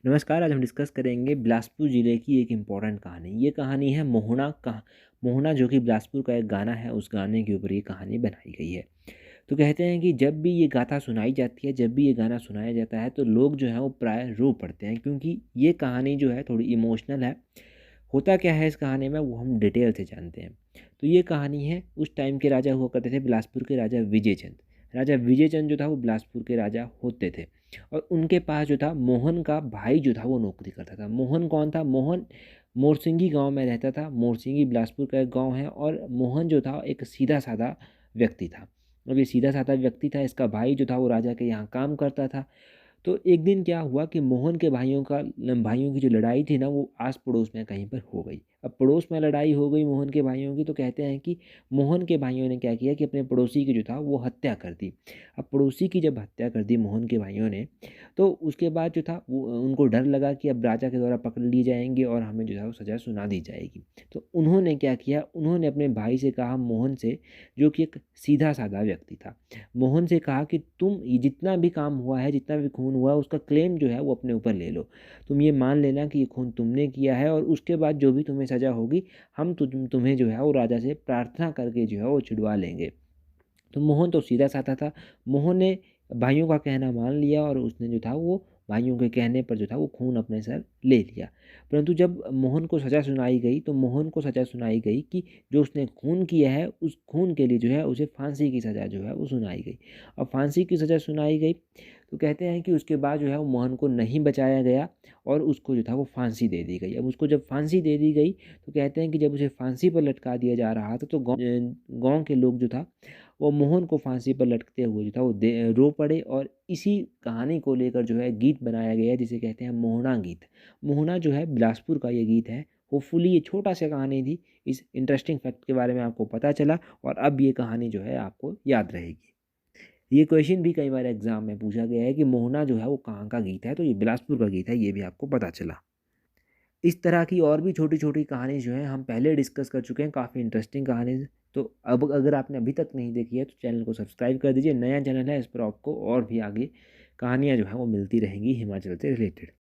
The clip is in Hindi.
नमस्कार। आज हम डिस्कस करेंगे बिलासपुर ज़िले की एक इम्पॉर्टेंट कहानी। ये कहानी है मोहना जो कि बिलासपुर का एक गाना है, उस गाने के ऊपर ये कहानी बनाई गई है। तो कहते हैं कि जब भी ये गाथा सुनाई जाती है, जब भी ये गाना सुनाया जाता है तो लोग जो हैं वो प्राय रो पड़ते हैं, क्योंकि ये कहानी जो है थोड़ी इमोशनल है। होता क्या है इस कहानी में वो हम डिटेल से जानते हैं। तो ये कहानी है, उस टाइम के राजा हुआ करते थे बिलासपुर के राजा विजयचंद। राजा विजयचंद जो था वो बिलासपुर के राजा होते थे और उनके पास जो था मोहन का भाई जो था वो नौकरी करता था। मोहन कौन था? मोहन मोरसिंगी गांव में रहता था। मोरसिंगी बिलासपुर का एक गांव है और मोहन जो था एक सीधा साधा व्यक्ति था। अब ये सीधा साधा व्यक्ति था, इसका भाई जो था वो राजा के यहाँ काम करता था। तो एक दिन क्या हुआ कि मोहन के भाइयों की जो लड़ाई थी ना वो आस पड़ोस में कहीं पर हो गई। अब पड़ोस में लड़ाई हो गई मोहन के भाइयों की, तो कहते हैं कि मोहन के भाइयों ने क्या किया कि अपने पड़ोसी की जो था वो हत्या कर दी। अब पड़ोसी की जब हत्या कर दी मोहन के भाइयों ने, तो उसके बाद जो था वो उनको डर लगा कि अब राजा के द्वारा पकड़ लिए जाएंगे और हमें जो है वो सज़ा सुना दी जाएगी। तो उन्होंने क्या किया, उन्होंने अपने भाई से कहा, मोहन से, जो कि एक सीधा साधा व्यक्ति था, मोहन से कहा कि तुम ये जितना भी काम हुआ है, जितना भी खून हुआ है, उसका क्लेम जो है वो अपने ऊपर ले लो। तुम ये मान लेना कि ये खून तुमने किया है और उसके बाद जो भी तुम्हें सज़ा होगी हम तुम्हें जो है वो राजा से प्रार्थना करके जो है वो छुड़वा लेंगे। तो मोहन तो सीधा साधा था। मोहन ने भाइयों का कहना मान लिया और उसने जो था वो भाइयों के कहने पर जो था वो खून अपने सर ले लिया। परंतु जब मोहन को सज़ा सुनाई गई तो मोहन को सज़ा सुनाई गई कि जो उसने खून किया है उस खून के लिए जो है उसे फांसी की सज़ा जो है वो सुनाई गई। और फांसी की सज़ा सुनाई गई तो कहते हैं कि उसके बाद जो है वो मोहन को नहीं बचाया गया और उसको जो था वो फांसी दे दी गई। अब उसको जब फांसी दे दी गई तो कहते हैं कि जब उसे फांसी पर लटका दिया जा रहा था तो गाँव के लोग जो था वो मोहन को फांसी पर लटकते हुए जो था वो रो पड़े और इसी कहानी को लेकर जो है गीत बनाया गया है, जिसे कहते हैं मोहना गीत। मोहना जो है बिलासपुर का ये गीत है। होपफुली ये छोटा सा कहानी थी, इस इंटरेस्टिंग फैक्ट के बारे में आपको पता चला और अब ये कहानी जो है आपको याद रहेगी। ये क्वेश्चन भी कई बार एग्जाम में पूछा गया है कि मोहना जो है वो कहाँ का गीत है, तो ये बिलासपुर का गीत है, ये भी आपको पता चला। इस तरह की और भी छोटी छोटी कहानी जो है हम पहले डिस्कस कर चुके हैं, काफ़ी इंटरेस्टिंग कहानी। तो अब अगर आपने अभी तक नहीं देखी है तो चैनल को सब्सक्राइब कर दीजिए। नया चैनल है, इस पर आपको और भी आगे कहानियाँ जो है वो मिलती रहेंगी हिमाचल से रिलेटेड।